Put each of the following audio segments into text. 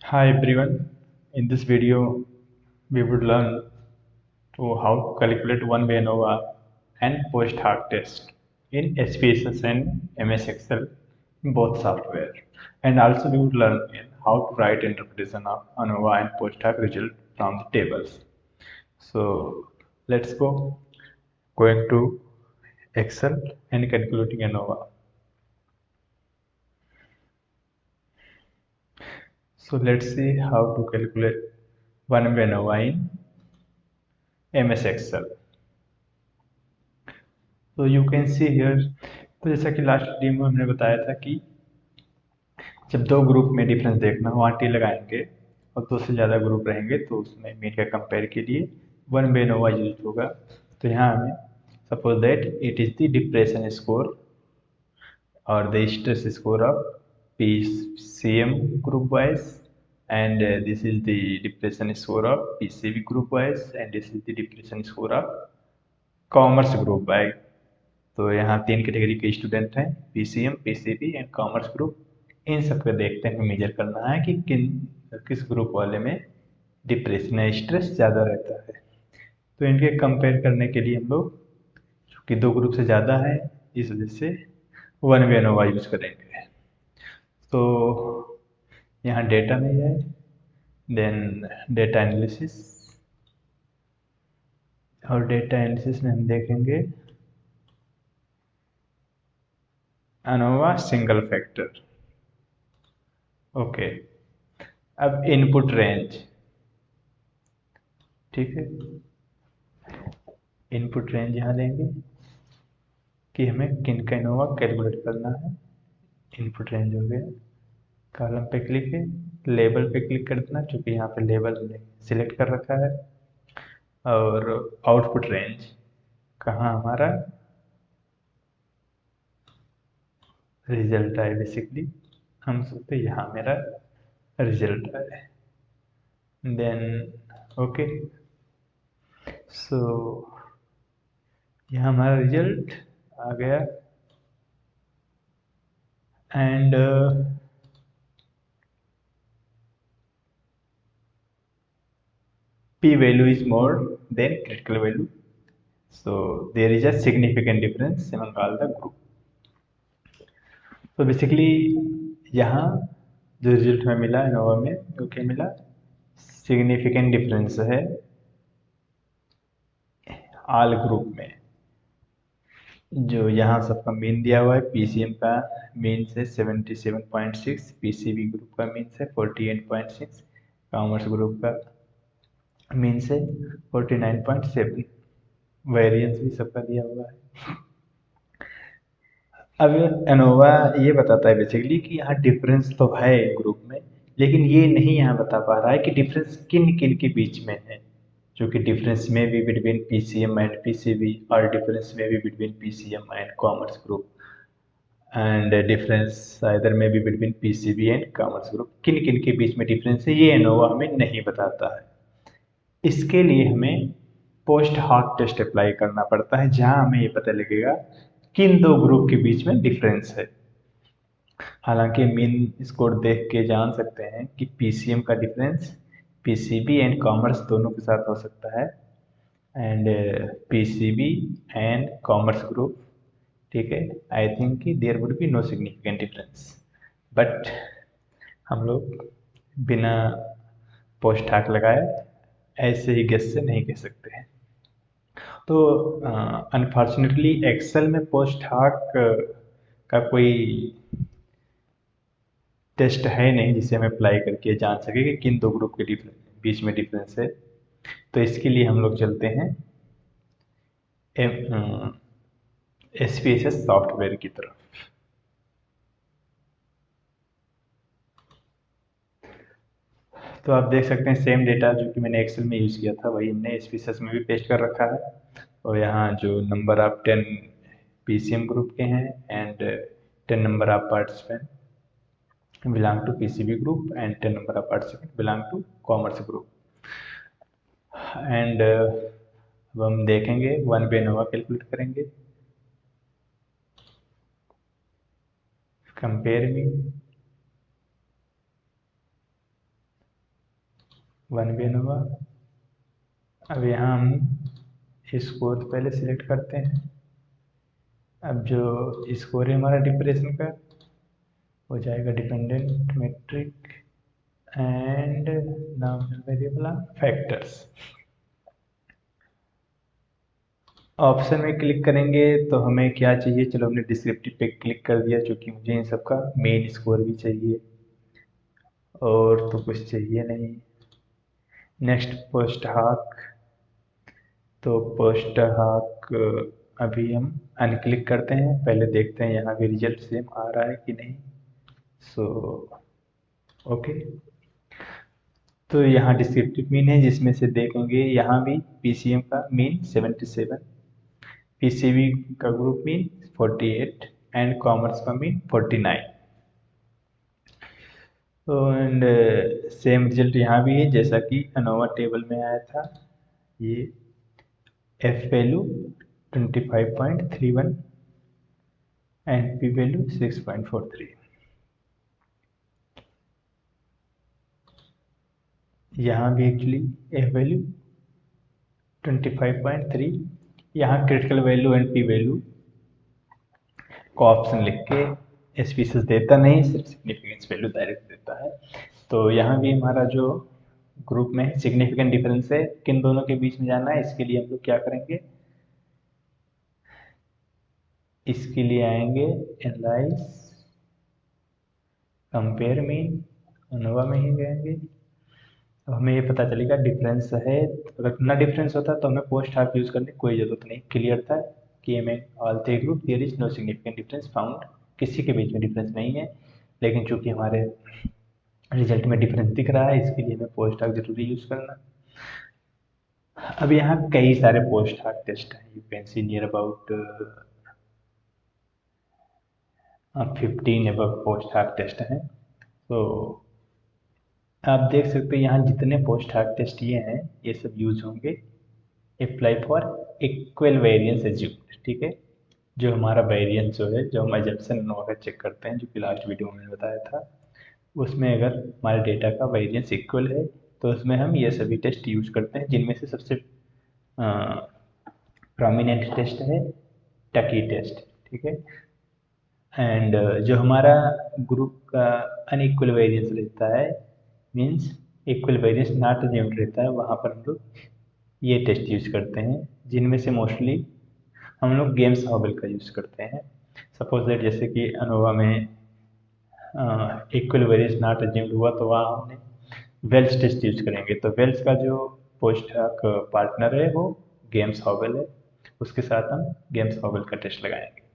Hi everyone. In this video, we would learn to how to calculate one-way ANOVA and post-hoc test in SPSS and MS Excel in both software. And also we would learn in how to write interpretation of ANOVA and post-hoc result from the tables. So let's go. Going to Excel and calculating ANOVA. So let's see how to calculate one-way ANOVA in MS Excel. तो you can see here. तो जैसा कि last video में हमने बताया था कि जब दो ग्रुप में डिफरेंस देखना हो आंटी लगाएंगे और दो से ज़्यादा ग्रुप रहेंगे तो उसमें मीन का कंपेयर के लिए वन वे नोवा यूज होगा। तो यहाँ हमें suppose that it is the depression score और the stress score of PCM group wise, and this is the depression score of PCB group wise, and this is the depression score of commerce group wise। तो यहाँ तीन category के student हैं, PCM, PCB and commerce group. इन सब को देखते हैं, मेजर करना है कि किस ग्रुप वाले में डिप्रेशन या स्ट्रेस ज़्यादा रहता है। तो इनके कंपेयर करने के लिए हम लोग चूँकि दो ग्रुप से ज़्यादा है इस वजह से वन वे एनोवा यूज करेंगे। तो यहाँ डेटा में है, देन डेटा एनालिसिस, और डेटा एनालिसिस में हम देखेंगे एनोवा सिंगल फैक्टर। ओके, अब इनपुट रेंज, ठीक है, इनपुट रेंज यहाँ देंगे कि हमें किन का एनोवा कैलकुलेट करना है। इनपुट रेंज हो गया, कॉलम पे क्लिक है, लेबल पे क्लिक कर देना चूँकि यहाँ पे लेबल हमने सिलेक्ट कर रखा है। और आउटपुट रेंज कहाँ हमारा रिजल्ट है, बेसिकली हम सोचते यहाँ मेरा रिजल्ट है। देन ओके, सो यहाँ हमारा रिजल्ट आ गया। And P value is more than critical value, so there is a significant difference among all the group। तो बेसिकली यहाँ जो रिजल्ट हमें मिला इनोवा में वो क्या मिला, सिग्निफिकेंट डिफरेंस है ऑल ग्रुप में। जो यहाँ सबका मीन दिया हुआ है, PCM का मीन से 77.6, PCB ग्रुप का मीन से 48.6, कॉमर्स ग्रुप का मीन से 49.7, वेरिएंस भी सबका दिया हुआ है। अब एनोवा ये बताता है बेसिकली कि यहाँ डिफरेंस तो है ग्रुप में, लेकिन ये नहीं यहाँ बता पा रहा है कि डिफरेंस किन किन के बीच में है। क्योंकि डिफरेंस में भी बिटवीन PCM एंड PCB, और डिफरेंस में भी between PCM and commerce group, and difference इधर में भी between PCB and commerce group. किन किन के बीच में डिफरेंस है ये एनोवा हमें नहीं बताता है। इसके लिए हमें पोस्ट हॉक टेस्ट अप्लाई करना पड़ता है, जहाँ हमें ये पता लगेगा किन दो ग्रुप के बीच में डिफरेंस है। हालांकि मीन स्कोर देख के जान सकते हैं कि PCM का डिफरेंस PCB एंड कॉमर्स दोनों के साथ हो सकता है, and PCB and commerce group, ठीक है, आई थिंक कि there would be no significant difference. But हम लोग बिना पोस्ट हॉक लगाए ऐसे ही गेस से नहीं कह सकते हैं। तो अनफॉर्चुनेटली एक्सेल में पोस्ट हॉक का कोई टेस्ट है नहीं जिसे हम अप्लाई करके जान सके कि किन दो ग्रुप के बीच में डिफरेंस है। तो इसके लिए हम लोग चलते हैं SPSS सॉफ्टवेयर की तरफ। तो आप देख सकते हैं सेम डेटा जो कि मैंने एक्सेल में यूज़ किया था वही हमने SPSS में भी पेस्ट कर रखा है। और यहाँ जो नंबर ऑफ 10 PCM ग्रुप के हैं and 10 number of participant belong to PCB group and 10 number of participant belong to commerce group. And अब हम देखेंगे वन वे एनोवा कैलकुलेट करेंगे, कंपेयर में 1 भी अनोवा। अब यहाँ हम स्कोर पहले सिलेक्ट करते हैं। अब जो स्कोर है हमारा डिप्रेशन का हो जाएगा डिपेंडेंट मेट्रिक एंड नाम वेरिएबल फैक्टर्स। ऑप्शन में क्लिक करेंगे तो हमें क्या चाहिए, चलो हमने डिस्क्रिप्टिव पे क्लिक कर दिया क्योंकि मुझे इन सब का मेन स्कोर भी चाहिए और तो कुछ चाहिए नहीं। नेक्स्ट पोस्ट हाक, तो पोस्ट हाक अभी हम अनक्लिक करते हैं, पहले देखते हैं यहाँ भी रिजल्ट सेम आ रहा है कि नहीं। सो ओके, तो यहाँ डिस्क्रिप्टिव मीन है जिसमें से देखेंगे यहाँ भी पीसीएम का मीन 77, पीसीबी का ग्रुप मीन 48 एंड कॉमर्स का मीन 49। तो एंड सेम रिजल्ट यहाँ भी है जैसा कि अनोवा टेबल में आया था। ये F value 25.31 and P value 6.43। यहाँ भी एक्चुअली एफ वैल्यू 25.3, यहाँ critical value and P value को ऑप्शन लिख के स्पीसीज देता नहीं, सिर्फ सिग्निफिकेंस वैल्यू डायरेक्ट देता है। तो यहाँ भी हमारा जो ग्रुप में सिग्निफिकेंट डिफरेंस है किन दोनों के बीच में जाना है, इसके लिए हम लोग क्या करेंगे, इसके लिए आएंगे एनालाइज कंपेयर मीन, अनोवा में ही जाएंगे। अब हमें ये पता चलेगा डिफरेंस है, अगर ना डिफरेंस होता तो हमें पोस्ट हाफ यूज करने की कोई जरूरत नहीं, क्लियर था कि हमें all three group there is no significant difference found, किसी के बीच में डिफरेंस नहीं है। लेकिन चूंकि हमारे रिजल्ट में डिफरेंस दिख रहा है इसके लिए हमें पोस्ट हाफ जरूरी यूज करना। अब यहाँ कई सारे पोस्ट हाफ टेस्ट हैं, you can see near about 15 above post hoc test हैं। तो आप देख सकते हैं यहाँ जितने पोस्ट हार्ट टेस्ट ये हैं ये सब यूज होंगे apply for equal variance assumed, ठीक है। जो हमारा वेरिएंस जो है, जो हम एजम्पशन वगैरह चेक करते हैं जो कि लास्ट वीडियो में बताया था, उसमें अगर हमारे डेटा का वेरिएंस इक्वल है तो उसमें हम ये सभी टेस्ट यूज करते हैं, जिनमें से सबसे प्रोमिनेंट टेस्ट है टकी टेस्ट, ठीक है। एंड जो हमारा ग्रुप का अनइक्वल वेरिएंस रहता है, means equal variance not assumed रहता है, वहाँ पर हम लोग ये टेस्ट यूज करते हैं, जिनमें से मोस्टली हम लोग गेम्स हॉबल का यूज करते हैं। सपोज दैट जैसे कि अनोवा में इक्वल वेरिएंस नॉट अज्यूम्ड हुआ तो वहाँ हमने वेल्स टेस्ट यूज करेंगे, तो वेल्स का जो पोस्ट पार्टनर है वो गेम्स हॉबल है, उसके साथ हम गेम्स हॉबल का टेस्ट लगाएंगे।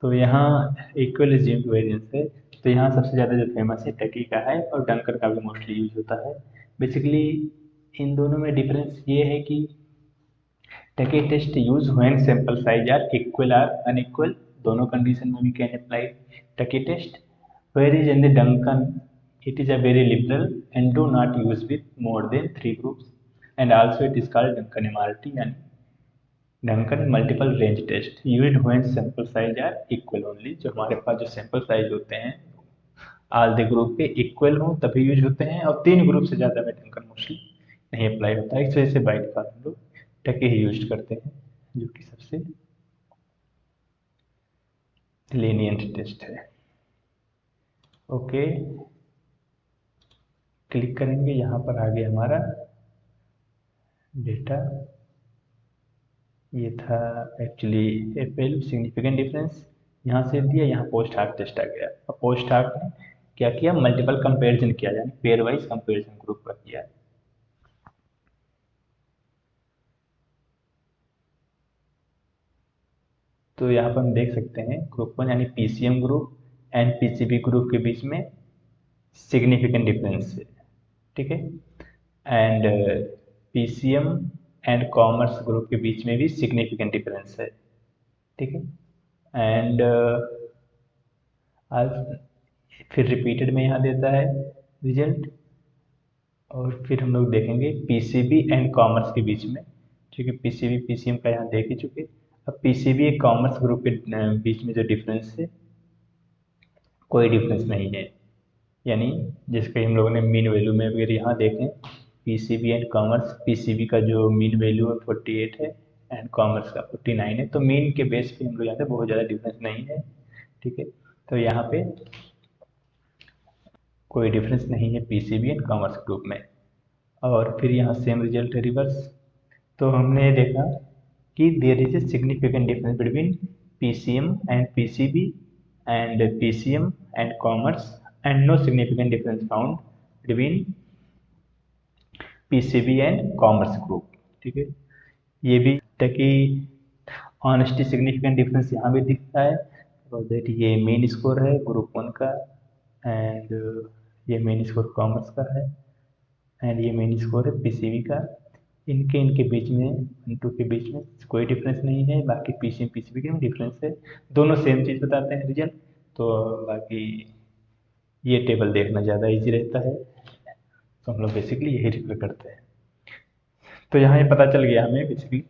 तो यहाँ इक्वल अज्यूम्ड वेरिएंस है, तो यहाँ सबसे ज़्यादा जो फेमस है टकी का है और डंकर का भी मोस्टली यूज होता है। बेसिकली इन दोनों में डिफरेंस ये है कि Tukey test use when sample size are equal or unequal, दोनों कंडीशन में we can apply Tukey test, where is in the Duncan it is a very liberal and do not use with more than 3 groups, and also it is called Duncan MRT and Duncan multiple range test used when sample size are equal only। जो हमारे पास जो sample size होते हैं all the group के equal हो तभी use होते हैं, और 3 ग्रुप से ज़्यादा में डंकन मोस्टली नहीं अप्लाई होता है, इस वजह से बाई डिफॉल्ट हम लोग टके ही यूज करते हैं जो कि सबसे लीनियंट टेस्ट है। ओके, क्लिक करेंगे, यहाँ पर आ गया हमारा डेटा, ये था एक्चुअली वैल्यू सिग्निफिकेंट डिफरेंस, यहाँ से दिया, यहाँ पोस्ट हार्ट टेस्ट आ गया। अब पोस्ट हार्ट ने क्या किया, मल्टीपल कंपैरिजन किया, यानी पेयर वाइज कंपैरिजन ग्रुप का किया। तो यहाँ पर हम देख सकते हैं ग्रुप 1 यानी PCM group and PCB group के बीच में सिग्निफिकेंट डिफरेंस है, ठीक है। And PCM and commerce group के बीच में भी सिग्निफिकेंट डिफरेंस है, ठीक है। एंड आज फिर रिपीटेड में यहाँ देता है रिजल्ट, और फिर हम लोग देखेंगे पीसीबी एंड कॉमर्स के बीच में, ठीक है। पीसीबी पीसीएम का यहाँ देख ही चुके, अब पीसीबी एक कॉमर्स ग्रुप के बीच में जो डिफरेंस है कोई डिफरेंस नहीं है, यानी जिसके हम लोगों ने मीन वैल्यू में अगर यहाँ देखें पीसीबी एंड कॉमर्स, पीसीबी का जो मीन वैल्यू है 48 है एंड कॉमर्स का 49 है, तो मीन के बेस पे हम लोग यहाँ पे बहुत ज़्यादा डिफरेंस नहीं है। ठीक है, तो यहाँ पे कोई डिफरेंस नहीं है पीसीबी एंड कॉमर्स ग्रुप में। और फिर यहाँ सेम रिजल्ट है रिवर्स। तो हमने देखा कि there is a significant difference between PCM and PCB and PCM and commerce and no significant difference found between PCB and commerce group. ठीक है, ये भी ताकि ऑनेस्टी सिग्निफिकेंट डिफरेंस यहाँ भी दिखता है, और दैट ये मेन स्कोर है ग्रुप 1 का एंड ये मेन स्कोर कॉमर्स का है एंड ये मेन स्कोर है पीसीबी का। इनके इनके बीच में, इन टू के बीच में कोई डिफरेंस नहीं है, बाकी पीसीएम पीसीबी के में डिफरेंस है। दोनों सेम चीज़ बताते हैं रिजल्ट। तो बाकी ये टेबल देखना ज़्यादा इजी रहता है, तो हम लोग बेसिकली यही रिफर करते हैं। तो यहाँ ये पता चल गया हमें बेसिकली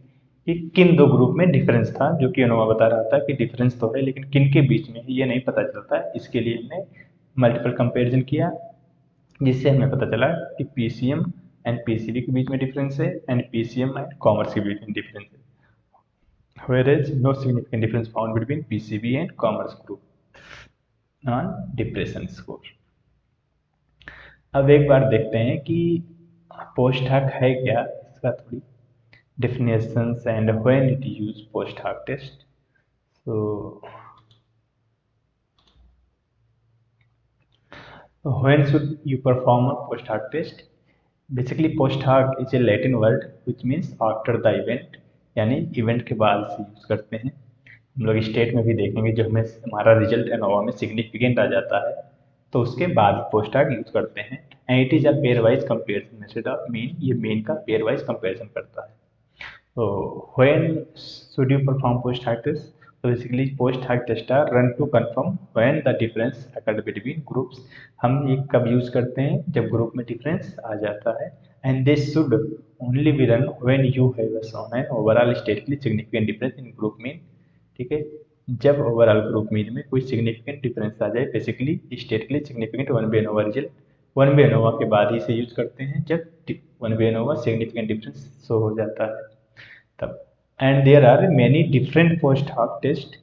कि किन दो ग्रुप में डिफरेंस था, जो कि अनुवा बता रहा था कि डिफरेंस तो है लेकिन किन के बीच में ये नहीं पता चलता है। इसके लिए हमने मल्टीपल कंपेरिजन किया, जिससे हमें पता चला कि पीसीएम एंड पीसीबी के बीच में डिफरेंस है एंड पीसीएम एंड कॉमर्स के बीच में डिफरेंस है, whereas no significant difference found between PCB and commerce group on depression score। अब एक बार देखते हैं कि पोस्ट हाक है क्या, इसका थोड़ी definitions and when it use post hoc test। So when should you perform a post hoc test? Basically post hoc is a Latin word which means after the event, यानी इवेंट के बाद से use करते हैं। हम लोग state में भी देखेंगे, जो हमें हमारा रिजल्ट एनोवा में सिग्निफिकेंट आ जाता है तो उसके बाद पोस्ट हाक यूज करते हैं। And it is a pair wise comparison instead of mean, ये मीन का पेयर वाइज कंपेरिजन करता है। So when should you perform post hoc test? So basically post hoc tests are run to confirm when the difference occurred between groups। हम ये कब use करते हैं, जब ग्रुप में डिफरेंस आ जाता है। And this should only be run when you have shown an overall statistically significant difference in group mean। ठीक है, जब ओवरऑल ग्रुप मीन में कोई सिग्निफिकेंट डिफरेंस आ जाए, basically statically significant one way ANOVA result, one way ANOVA के बाद ही से यूज करते हैं जब one way ANOVA significant difference show हो जाता है तब। And there are many different post hoc test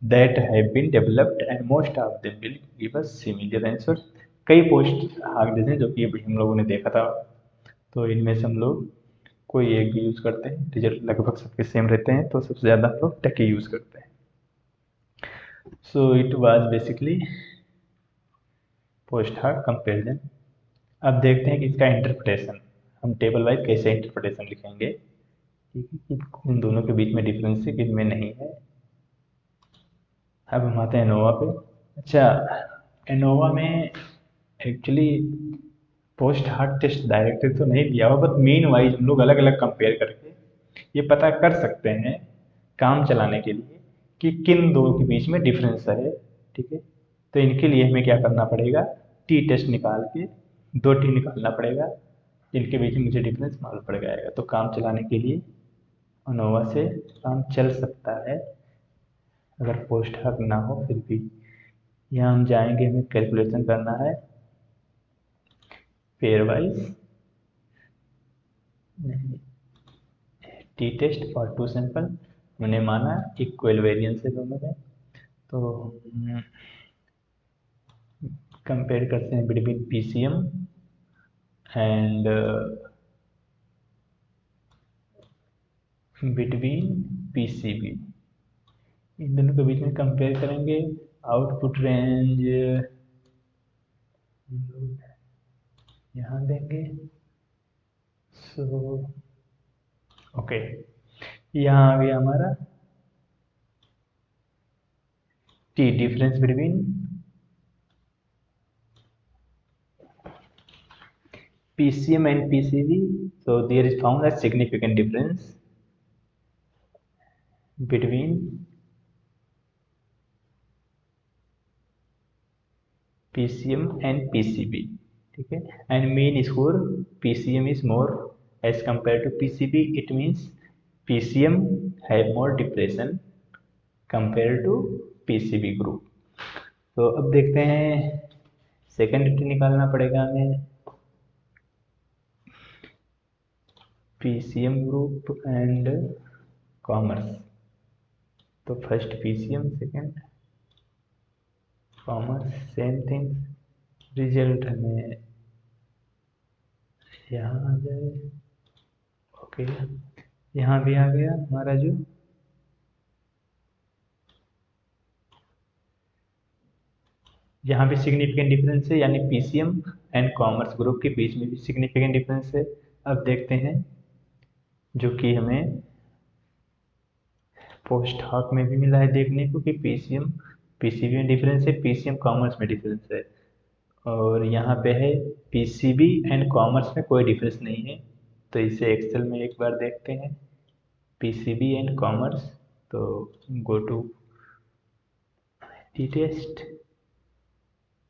that have been developed and most of them will give us similar answer. कई पोस्ट हाक टेस्ट हैं जो कि अभी हम लोगों ने देखा था, तो इनमें से हम लोग कोई एक भी यूज करते हैं, रिजल्ट लगभग सबके सेम रहते हैं, तो सबसे ज़्यादा हम लोग टकी यूज करते हैं। So it was basically post हाक कंपेरिजन। अब देखते हैं कि इसका इंटरप्रिटेशन हम टेबल वाइज कैसे इंटरप्रिटेशन लिखेंगे, ठीक है, कि इन दोनों के बीच में डिफरेंस है, किन में नहीं है। अब हम आते हैं एनोवा पे। अच्छा, एनोवा में एक्चुअली पोस्ट हार्ट टेस्ट डायरेक्टली तो नहीं दिया हुआ, बट मीन वाइज हम लोग अलग अलग कंपेयर करके ये पता कर सकते हैं काम चलाने के लिए कि किन दो के बीच में डिफरेंस है। ठीक है, तो इनके लिए हमें क्या करना पड़ेगा, टी टेस्ट निकाल के दो टी निकालना पड़ेगा, इनके बीच में मुझे डिफरेंस मालूम पड़ जाएगा। तो काम चलाने के लिए अनोवा से काम चल सकता है अगर पोस्ट हक ना हो। फिर भी यहाँ हम जाएंगे, हमें कैलकुलेशन करना है pair wise t test for two sample. हमने माना इक्वल वेरिएंस है दोनों में, तो कंपेयर करते हैं between PCM and between PCB. इन दोनों के बीच में कंपेयर करेंगे। आउटपुट रेंज यहाँ देंगे। सो ओके, यहाँ आ गया हमारा T difference between PCM and PCB। So there is found a significant difference between PCM and PCB। ठीक है, and mean score PCM is more as compared to PCB। It means PCM have more depression compared to PCB group। तो अब देखते हैं second T निकालना पड़ेगा हमें। PCM group and commerce. तो first PCM, second commerce, same thing. Result हमें यहाँ आ जाए। ओके, यहाँ भी आ गया हमारा जो यहाँ भी सिग्निफिकेंट डिफरेंस है, यानी PCM एंड कॉमर्स ग्रुप के बीच में भी सिग्निफिकेंट डिफरेंस है। अब देखते हैं जो कि हमें पोस्ट हॉक में भी मिला है देखने को कि PCM PCB में डिफरेंस है, PCM कॉमर्स में डिफरेंस है, और यहाँ पे है PCB एंड कॉमर्स में कोई डिफरेंस नहीं है। तो इसे एक्सेल में एक बार देखते हैं, PCB एंड कॉमर्स। तो go to T test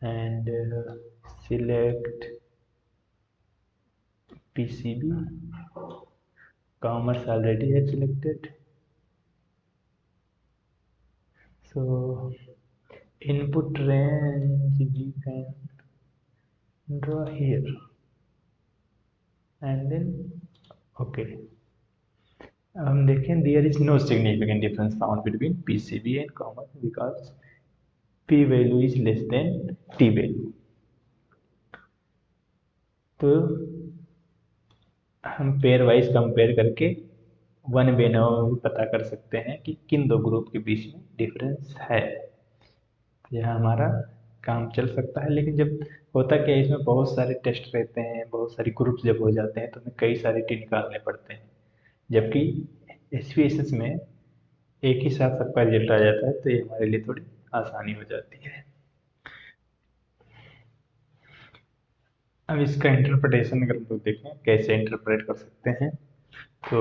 and select PCB. Commerce already have selected. So input range we can draw here and then okay. हम देखें, there is no significant difference found between PCB and commerce because P value is less than T value. तो हम pair wise compare करके one way में पता कर सकते हैं कि किन दो ग्रुप के बीच में डिफरेंस है। यह हमारा काम चल सकता है, लेकिन जब होता क्या है, इसमें बहुत सारे टेस्ट रहते हैं, बहुत सारी ग्रुप्स जब हो जाते हैं तो हमें कई सारे टी निकालने पड़ते हैं, जबकि SPSS में एक ही साथ सबका रिजल्ट आ जाता है, तो ये हमारे लिए थोड़ी आसानी हो जाती है। अब इसका इंटरप्रिटेशन अगर हम लोग देखें कैसे इंटरप्रेट कर सकते हैं, तो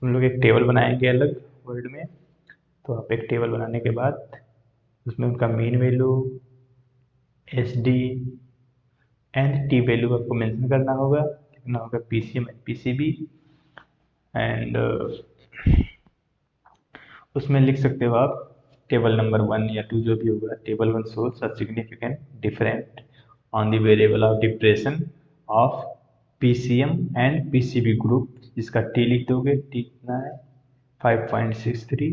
हम लोग एक टेबल बनाएंगे अलग वर्ड में। तो आप एक टेबल बनाने के बाद उसमें उनका mean value, SD and T value आपको मेंशन करना होगा। लिखना होगा PCM एंड PCB एंड उसमें लिख सकते हो आप टेबल नंबर 1 या 2 जो भी होगा, table 1 shows a significant different on the variable of depression of PCM and PCB group, जिसका T लिख दोगे। T कितना है 5.63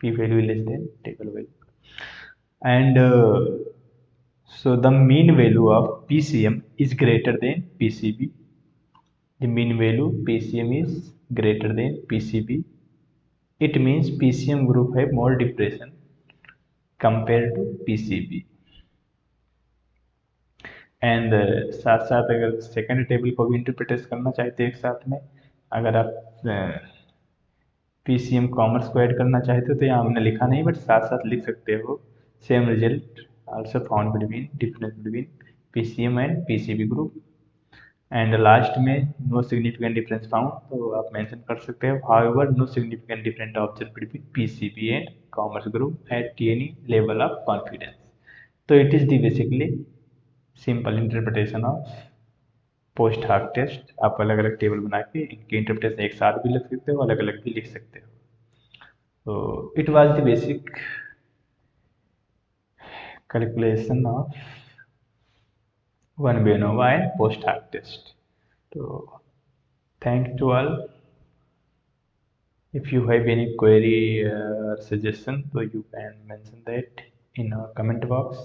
P value less than table value and so the mean value of PCM is greater than PCB. The mean value PCM is greater than PCB. It means PCM group have more depression compared to PCB. And साथ साथ अगर second table को भी interpret करना चाहते हैं एक साथ में, अगर आप PCM कॉमर्स को ऐड करना चाहते हो तो यहाँ हमने लिखा नहीं, बट साथ साथ लिख सकते हो same result also found between difference between PCM and PCB group. And last में नो सिग्निफिकेंट डिफरेंस फाउंड, तो आप मेंशन कर सकते हो however no significant different observe between PCB and commerce group at any level of confidence. तो it is the basically simple interpretation of post hoc test. आप अलग अलग टेबल बना के इनके इंटरप्रिटेशन एक साथ भी लिख सकते हो, अलग अलग भी लिख सकते हो। तो it was the basic calculation of one way ANOVA and post hoc test. तो thank to all. If you have any query or suggestion, so you can mention that in our comment box.